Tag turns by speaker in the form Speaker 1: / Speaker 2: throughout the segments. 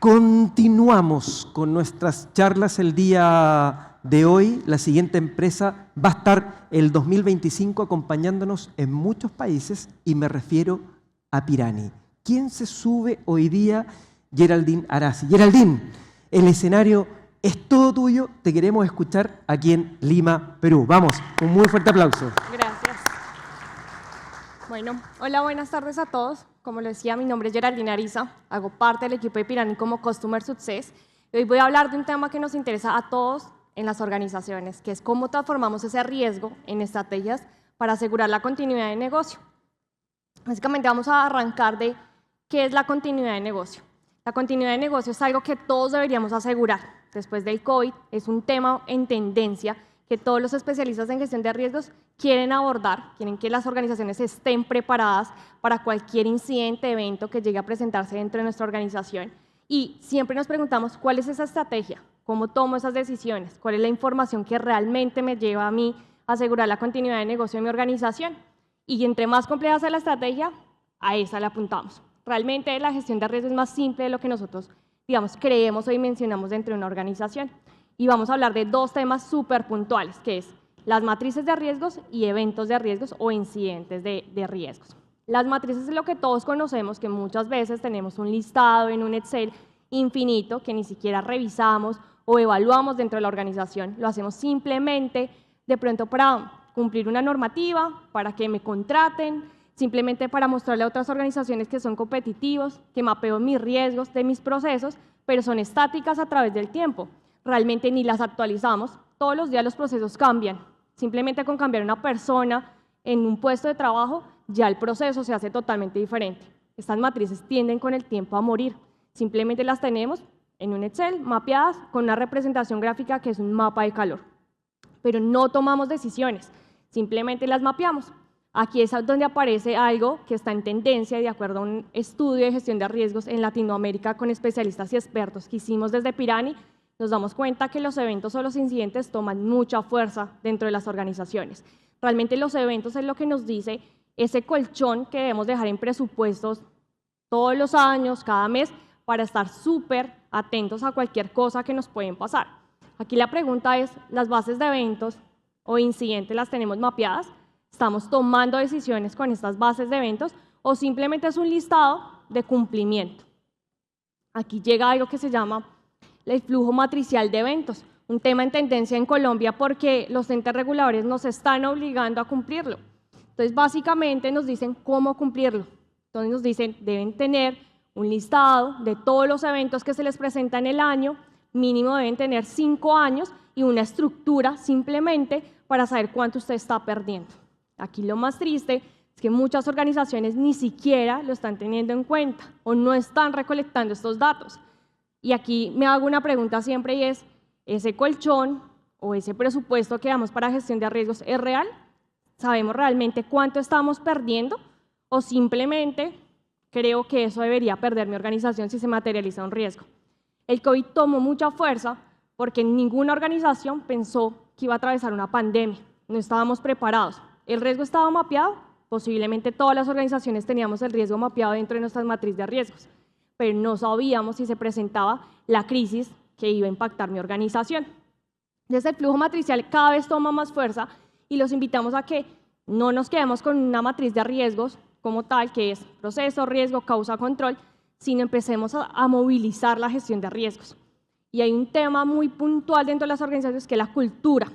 Speaker 1: Continuamos con nuestras charlas el día de hoy. La siguiente empresa va a estar el 2025 acompañándonos en muchos países y me refiero a Pirani. ¿Quién se sube hoy día? Geraldine Arasi. Geraldine, el escenario es todo tuyo. Te queremos escuchar aquí en Lima, Perú. Vamos, un muy fuerte aplauso.
Speaker 2: Gracias. Bueno, hola, buenas tardes a todos. Como lo decía, mi nombre es Geraldine Ariza, hago parte del equipo de Pirani como Customer Success. Y hoy voy a hablar de un tema que nos interesa a todos en las organizaciones, que es cómo transformamos ese riesgo en estrategias para asegurar la continuidad de negocio. Básicamente vamos a arrancar de qué es la continuidad de negocio. La continuidad de negocio es algo que todos deberíamos asegurar. Después del COVID es un tema en tendencia que todos los especialistas en gestión de riesgos quieren abordar, quieren que las organizaciones estén preparadas para cualquier incidente, evento que llegue a presentarse dentro de nuestra organización. Y siempre nos preguntamos, ¿cuál es esa estrategia? ¿Cómo tomo esas decisiones? ¿Cuál es la información que realmente me lleva a mí a asegurar la continuidad de negocio de mi organización? Y entre más compleja sea la estrategia, a esa le apuntamos. Realmente la gestión de riesgos es más simple de lo que nosotros, creemos o dimensionamos dentro de una organización. Y vamos a hablar de dos temas súper puntuales, que es las matrices de riesgos y eventos de riesgos o incidentes de riesgos. Las matrices es lo que todos conocemos, que muchas veces tenemos un listado en un Excel infinito que ni siquiera revisamos o evaluamos dentro de la organización. Lo hacemos simplemente de pronto para cumplir una normativa, para que me contraten, simplemente para mostrarle a otras organizaciones que son competitivos, que mapeo mis riesgos de mis procesos, pero son estáticas a través del tiempo. Realmente ni las actualizamos, todos los días los procesos cambian. Simplemente con cambiar una persona en un puesto de trabajo, ya el proceso se hace totalmente diferente. Estas matrices tienden con el tiempo a morir. Simplemente las tenemos en un Excel, mapeadas, con una representación gráfica que es un mapa de calor. Pero no tomamos decisiones, simplemente las mapeamos. Aquí es donde aparece algo que está en tendencia de acuerdo a un estudio de gestión de riesgos en Latinoamérica con especialistas y expertos que hicimos desde Pirani. Nos damos cuenta que los eventos o los incidentes toman mucha fuerza dentro de las organizaciones. Realmente los eventos es lo que nos dice ese colchón que debemos dejar en presupuestos todos los años, cada mes, para estar súper atentos a cualquier cosa que nos pueden pasar. Aquí la pregunta es, ¿las bases de eventos o incidentes las tenemos mapeadas? ¿Estamos tomando decisiones con estas bases de eventos o simplemente es un listado de cumplimiento? Aquí llega algo que se llama el flujo matricial de eventos, un tema en tendencia en Colombia porque los entes reguladores nos están obligando a cumplirlo. Entonces, básicamente nos dicen cómo cumplirlo. Entonces nos dicen, deben tener un listado de todos los eventos que se les presentan en el año, mínimo deben tener 5 años y una estructura simplemente para saber cuánto usted está perdiendo. Aquí lo más triste es que muchas organizaciones ni siquiera lo están teniendo en cuenta o no están recolectando estos datos. Y aquí me hago una pregunta siempre y es, ¿ese colchón o ese presupuesto que damos para gestión de riesgos es real? ¿Sabemos realmente cuánto estamos perdiendo? ¿O simplemente creo que eso debería perder mi organización si se materializa un riesgo? El COVID tomó mucha fuerza porque ninguna organización pensó que iba a atravesar una pandemia. No estábamos preparados. ¿El riesgo estaba mapeado? Posiblemente todas las organizaciones teníamos el riesgo mapeado dentro de nuestras matrices de riesgos, pero no sabíamos si se presentaba la crisis que iba a impactar mi organización. Desde el flujo matricial cada vez toma más fuerza y los invitamos a que no nos quedemos con una matriz de riesgos como tal, que es proceso, riesgo, causa, control, sino empecemos a movilizar la gestión de riesgos. Y hay un tema muy puntual dentro de las organizaciones que es la cultura.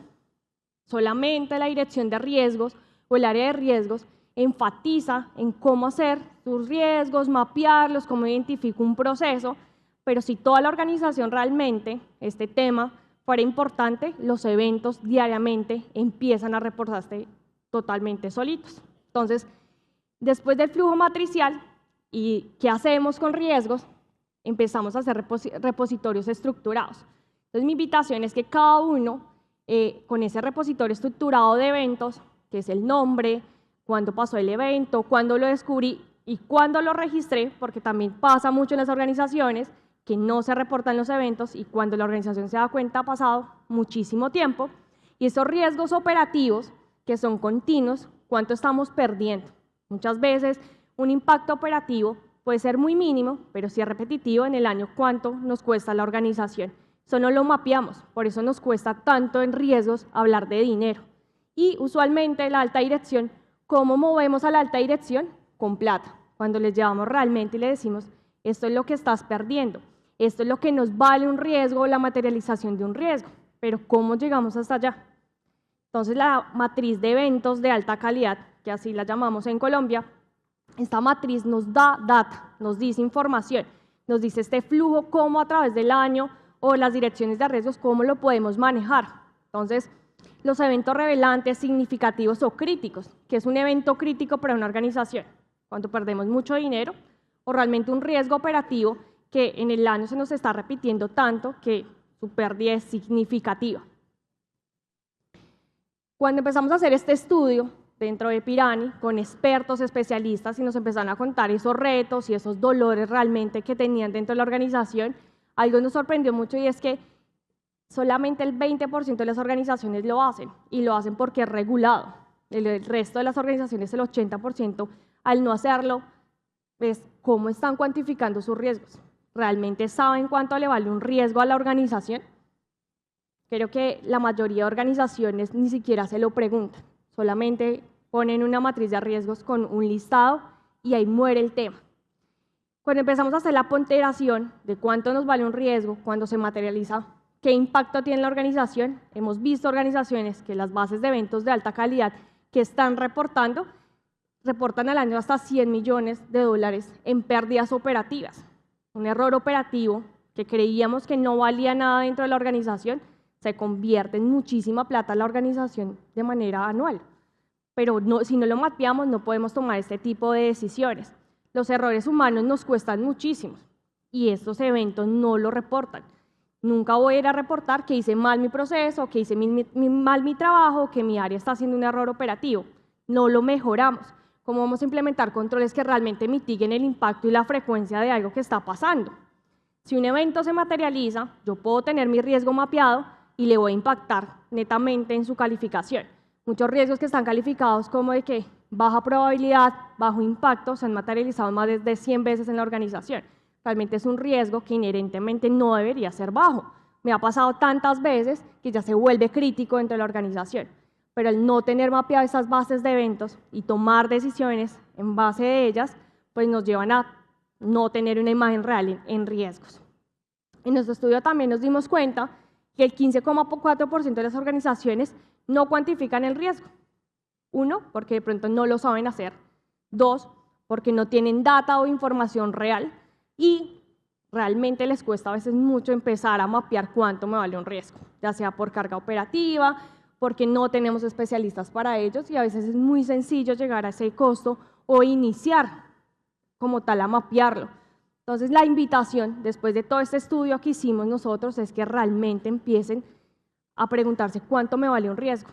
Speaker 2: Solamente la dirección de riesgos o el área de riesgos enfatiza en cómo hacer sus riesgos, mapearlos, cómo identifico un proceso, pero si toda la organización realmente, este tema fuera importante, los eventos diariamente empiezan a reportarse totalmente solitos. Entonces, después del flujo matricial, ¿y qué hacemos con riesgos? Empezamos a hacer repositorios estructurados. Entonces, mi invitación es que cada uno, con ese repositorio estructurado de eventos, que es el nombre, cuándo pasó el evento, cuándo lo descubrí y cuándo lo registré, porque también pasa mucho en las organizaciones que no se reportan los eventos y cuando la organización se da cuenta ha pasado muchísimo tiempo. Y esos riesgos operativos que son continuos, ¿cuánto estamos perdiendo? Muchas veces un impacto operativo puede ser muy mínimo, pero si es repetitivo en el año, ¿cuánto nos cuesta la organización? Eso no lo mapeamos, por eso nos cuesta tanto en riesgos hablar de dinero. Y usualmente la alta dirección, ¿cómo movemos a la alta dirección? Con plata. Cuando les llevamos realmente y le decimos, esto es lo que estás perdiendo, esto es lo que nos vale un riesgo o la materialización de un riesgo, pero ¿cómo llegamos hasta allá? Entonces la matriz de eventos de alta calidad, que así la llamamos en Colombia, esta matriz nos da data, nos dice información, nos dice este flujo, cómo a través del año o las direcciones de riesgos, cómo lo podemos manejar. Entonces, los eventos revelantes, significativos o críticos, que es un evento crítico para una organización, cuando perdemos mucho dinero, o realmente un riesgo operativo que en el año se nos está repitiendo tanto que su pérdida es significativa. Cuando empezamos a hacer este estudio dentro de Pirani, con expertos, especialistas, y nos empezaron a contar esos retos y esos dolores realmente que tenían dentro de la organización, algo nos sorprendió mucho y es que solamente el 20% de las organizaciones lo hacen, y lo hacen porque es regulado. El resto de las organizaciones, el 80%, al no hacerlo, es cómo están cuantificando sus riesgos. ¿Realmente saben cuánto le vale un riesgo a la organización? Creo que la mayoría de organizaciones ni siquiera se lo preguntan, solamente ponen una matriz de riesgos con un listado y ahí muere el tema. Cuando empezamos a hacer la ponderación de cuánto nos vale un riesgo, cuando se materializa, qué impacto tiene la organización, hemos visto organizaciones que las bases de eventos de alta calidad que están reportan al año hasta $100 millones en pérdidas operativas. Un error operativo que creíamos que no valía nada dentro de la organización se convierte en muchísima plata a la organización de manera anual. Pero si no lo mapeamos, no podemos tomar este tipo de decisiones. Los errores humanos nos cuestan muchísimo y estos eventos no lo reportan. Nunca voy a ir a reportar que hice mal mi proceso, que hice mal mi trabajo, que mi área está haciendo un error operativo. No lo mejoramos. ¿Cómo vamos a implementar controles que realmente mitiguen el impacto y la frecuencia de algo que está pasando? Si un evento se materializa, yo puedo tener mi riesgo mapeado y le voy a impactar netamente en su calificación. Muchos riesgos que están calificados como de que baja probabilidad, bajo impacto, se han materializado más de 100 veces en la organización. Realmente es un riesgo que inherentemente no debería ser bajo. Me ha pasado tantas veces que ya se vuelve crítico dentro de la organización. Pero al no tener mapeado esas bases de eventos y tomar decisiones en base de ellas, pues nos llevan a no tener una imagen real en riesgos. En nuestro estudio también nos dimos cuenta que el 15,4% de las organizaciones no cuantifican el riesgo. 1, porque de pronto no lo saben hacer. 2, porque no tienen data o información real. Y realmente les cuesta a veces mucho empezar a mapear cuánto me vale un riesgo, ya sea por carga operativa, porque no tenemos especialistas para ellos y a veces es muy sencillo llegar a ese costo o iniciar como tal a mapearlo. Entonces la invitación, después de todo este estudio que hicimos nosotros, es que realmente empiecen a preguntarse cuánto me vale un riesgo,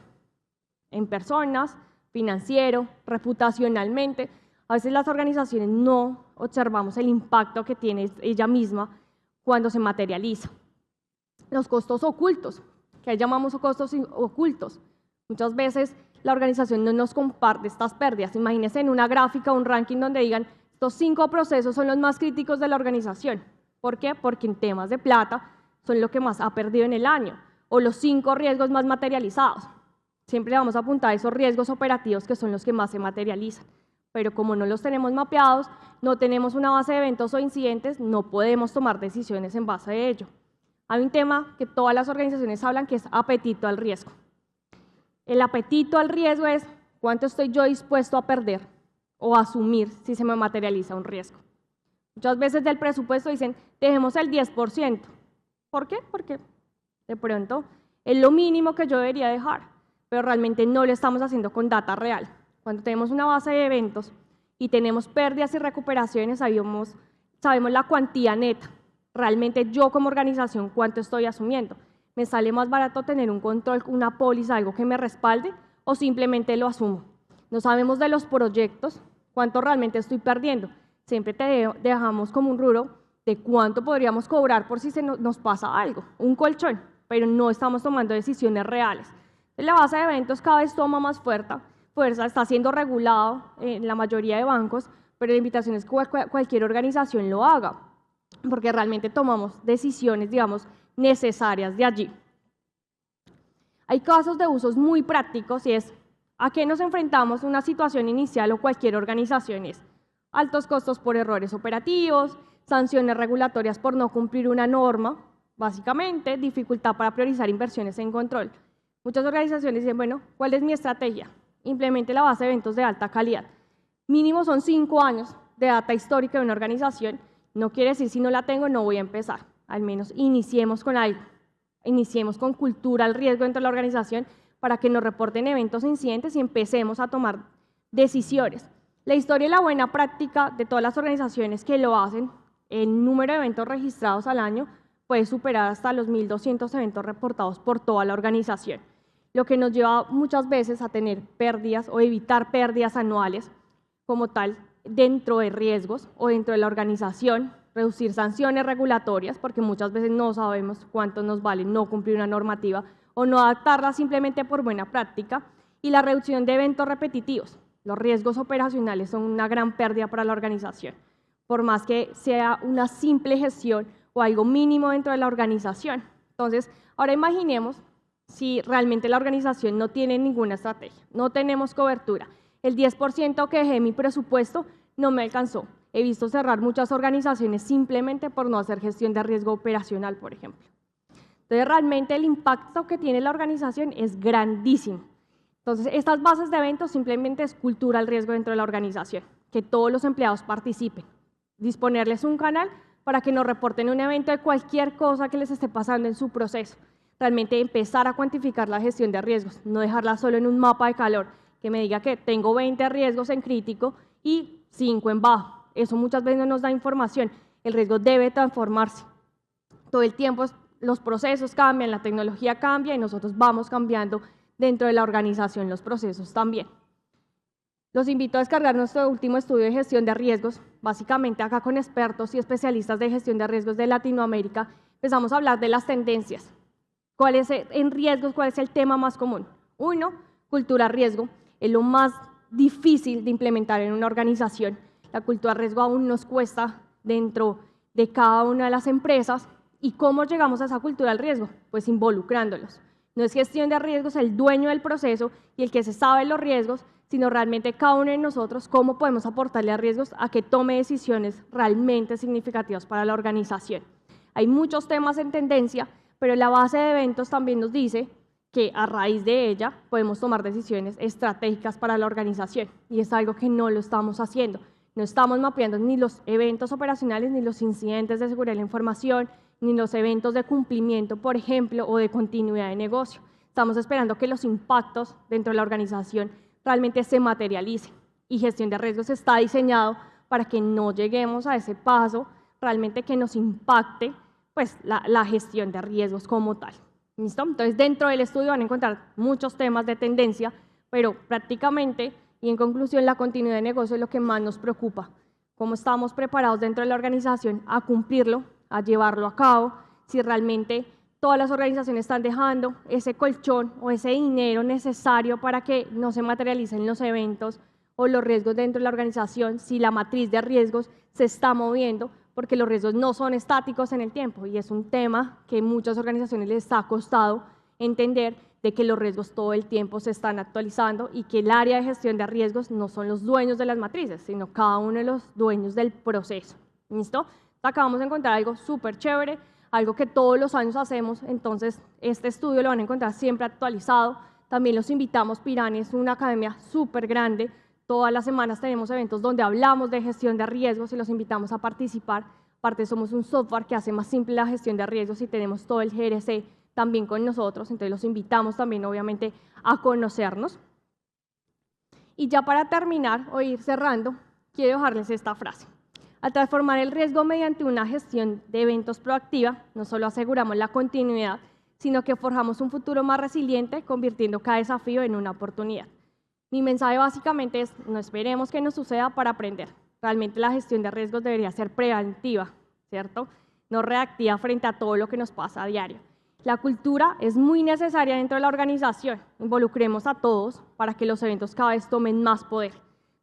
Speaker 2: en personas, financiero, reputacionalmente. A veces las organizaciones no observamos el impacto que tiene ella misma cuando se materializa. Los costos ocultos, que llamamos costos ocultos. Muchas veces la organización no nos comparte estas pérdidas. Imagínense en una gráfica, un ranking donde digan estos 5 procesos son los más críticos de la organización. ¿Por qué? Porque en temas de plata son lo que más ha perdido en el año, o los 5 riesgos más materializados. Siempre vamos a apuntar a esos riesgos operativos que son los que más se materializan. Pero como no los tenemos mapeados, no tenemos una base de eventos o incidentes, no podemos tomar decisiones en base a ello. Hay un tema que todas las organizaciones hablan, que es apetito al riesgo. El apetito al riesgo es cuánto estoy yo dispuesto a perder o a asumir si se me materializa un riesgo. Muchas veces del presupuesto dicen, dejemos el 10%. ¿Por qué? Porque de pronto es lo mínimo que yo debería dejar, pero realmente no lo estamos haciendo con data real. Cuando tenemos una base de eventos y tenemos pérdidas y recuperaciones, sabemos la cuantía neta. Realmente yo como organización, ¿cuánto estoy asumiendo? ¿Me sale más barato tener un control, una póliza, algo que me respalde, o simplemente lo asumo? No sabemos de los proyectos, cuánto realmente estoy perdiendo. Siempre te dejamos como un rubro de cuánto podríamos cobrar por si nos pasa algo, un colchón, pero no estamos tomando decisiones reales. La base de eventos cada vez toma más fuerza, está siendo regulado en la mayoría de bancos, pero la invitación es que cualquier organización lo haga, porque realmente tomamos decisiones, digamos, necesarias de allí. Hay casos de usos muy prácticos y es ¿a qué nos enfrentamos una situación inicial o cualquier organización? Es altos costos por errores operativos, sanciones regulatorias por no cumplir una norma, básicamente, dificultad para priorizar inversiones en control. Muchas organizaciones dicen, bueno, ¿cuál es mi estrategia? Implemente la base de eventos de alta calidad. Mínimo son 5 años de data histórica de una organización. No quiere decir si no la tengo, no voy a empezar. Al menos iniciemos con algo. Iniciemos con cultura al riesgo dentro de la organización para que nos reporten eventos e incidentes y empecemos a tomar decisiones. La historia y la buena práctica de todas las organizaciones que lo hacen, el número de eventos registrados al año puede superar hasta los 1.200 eventos reportados por toda la organización, lo que nos lleva muchas veces a tener pérdidas o evitar pérdidas anuales como tal dentro de riesgos o dentro de la organización, reducir sanciones regulatorias, porque muchas veces no sabemos cuánto nos vale no cumplir una normativa o no adaptarla simplemente por buena práctica, y la reducción de eventos repetitivos. Los riesgos operacionales son una gran pérdida para la organización, por más que sea una simple gestión o algo mínimo dentro de la organización. Entonces, ahora imaginemos si realmente la organización no tiene ninguna estrategia, no tenemos cobertura, el 10% que dejé en mi presupuesto no me alcanzó. He visto cerrar muchas organizaciones simplemente por no hacer gestión de riesgo operacional, por ejemplo. Entonces, realmente el impacto que tiene la organización es grandísimo. Entonces, estas bases de eventos simplemente es cultura al riesgo dentro de la organización, que todos los empleados participen, disponerles un canal para que nos reporten un evento de cualquier cosa que les esté pasando en su proceso. Realmente empezar a cuantificar la gestión de riesgos, no dejarla solo en un mapa de calor, que me diga que tengo 20 riesgos en crítico y 5 en bajo. Eso muchas veces no nos da información. El riesgo debe transformarse. Todo el tiempo los procesos cambian, la tecnología cambia y nosotros vamos cambiando dentro de la organización los procesos también. Los invito a descargar nuestro último estudio de gestión de riesgos. Básicamente acá con expertos y especialistas de gestión de riesgos de Latinoamérica empezamos a hablar de las tendencias. ¿Cuál es en riesgos? ¿Cuál es el tema más común? 1, cultura riesgo. Es lo más difícil de implementar en una organización. La cultura riesgo aún nos cuesta dentro de cada una de las empresas. ¿Y cómo llegamos a esa cultura del riesgo? Pues involucrándolos. No es gestión de riesgos el dueño del proceso y el que se sabe los riesgos, sino realmente cada uno de nosotros cómo podemos aportarle a riesgos a que tome decisiones realmente significativas para la organización. Hay muchos temas en tendencia, pero la base de eventos también nos dice que a raíz de ella podemos tomar decisiones estratégicas para la organización y es algo que no lo estamos haciendo. No estamos mapeando ni los eventos operacionales, ni los incidentes de seguridad de la información, ni los eventos de cumplimiento, por ejemplo, o de continuidad de negocio. Estamos esperando que los impactos dentro de la organización realmente se materialicen y gestión de riesgos está diseñado para que no lleguemos a ese paso realmente que nos impacte pues, la gestión de riesgos como tal. ¿Listo? Entonces, dentro del estudio van a encontrar muchos temas de tendencia, pero prácticamente y en conclusión, la continuidad de negocio es lo que más nos preocupa. Cómo estamos preparados dentro de la organización a cumplirlo, a llevarlo a cabo, si realmente todas las organizaciones están dejando ese colchón o ese dinero necesario para que no se materialicen los eventos o los riesgos dentro de la organización, si la matriz de riesgos se está moviendo, porque los riesgos no son estáticos en el tiempo y es un tema que muchas organizaciones les ha costado entender de que los riesgos todo el tiempo se están actualizando y que el área de gestión de riesgos no son los dueños de las matrices, sino cada uno de los dueños del proceso. ¿Listo? Acá vamos a encontrar algo súper chévere, algo que todos los años hacemos, entonces este estudio lo van a encontrar siempre actualizado. También los invitamos, Pirani es una academia súper grande, todas las semanas tenemos eventos donde hablamos de gestión de riesgos y los invitamos a participar. Aparte somos un software que hace más simple la gestión de riesgos y tenemos todo el GRC también con nosotros, entonces los invitamos también obviamente a conocernos. Y ya para terminar o ir cerrando, quiero dejarles esta frase. Al transformar el riesgo mediante una gestión de eventos proactiva, no solo aseguramos la continuidad, sino que forjamos un futuro más resiliente, convirtiendo cada desafío en una oportunidad. Mi mensaje básicamente es, no esperemos que nos suceda para aprender. Realmente la gestión de riesgos debería ser preventiva, ¿cierto? No reactiva frente a todo lo que nos pasa a diario. La cultura es muy necesaria dentro de la organización. Involucremos a todos para que los eventos cada vez tomen más poder.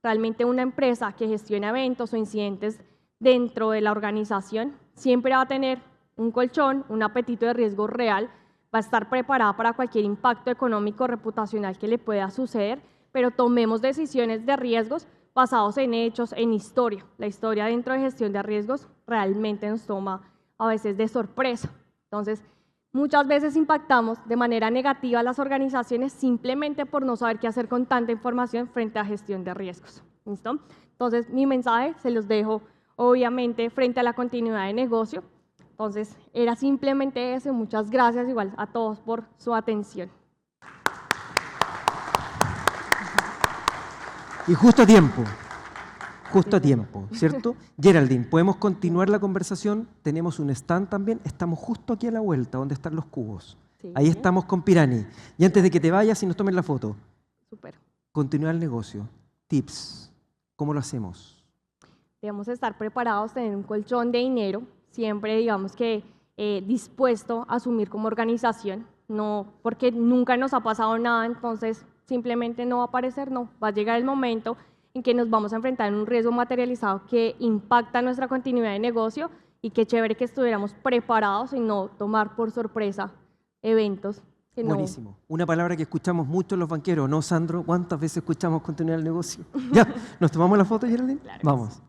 Speaker 2: Realmente una empresa que gestiona eventos o incidentes dentro de la organización siempre va a tener un colchón, un apetito de riesgo real, va a estar preparada para cualquier impacto económico o reputacional que le pueda suceder, pero tomemos decisiones de riesgos basados en hechos, en historia. La historia dentro de gestión de riesgos realmente nos toma a veces de sorpresa. Entonces, muchas veces impactamos de manera negativa a las organizaciones simplemente por no saber qué hacer con tanta información frente a gestión de riesgos. ¿Listo? Entonces, mi mensaje se los dejo, obviamente, frente a la continuidad de negocio. Entonces, era simplemente eso. Muchas gracias igual a todos por su atención.
Speaker 1: Y justo a tiempo. Justo a tiempo, ¿cierto? Geraldine, ¿podemos continuar la conversación? Tenemos un stand también, estamos justo aquí a la vuelta, donde están los cubos.
Speaker 2: Sí.
Speaker 1: Ahí estamos con Pirani. Y antes de que te vayas y nos tomen la foto,
Speaker 2: Súper.
Speaker 1: continuar el negocio, tips, ¿cómo lo hacemos?
Speaker 2: Debemos estar preparados, tener un colchón de dinero, siempre digamos que dispuesto a asumir como organización, no porque nunca nos ha pasado nada, entonces simplemente no va a aparecer, no, va a llegar el momento en que nos vamos a enfrentar en un riesgo materializado que impacta nuestra continuidad de negocio y qué chévere que estuviéramos preparados y no tomar por sorpresa eventos que no.
Speaker 1: Buenísimo. Una palabra que escuchamos mucho los banqueros, ¿no, Sandro? ¿Cuántas veces escuchamos continuar el negocio? Ya, ¿nos tomamos la foto, Geraldine?
Speaker 2: Claro que
Speaker 1: Vamos.
Speaker 2: sí.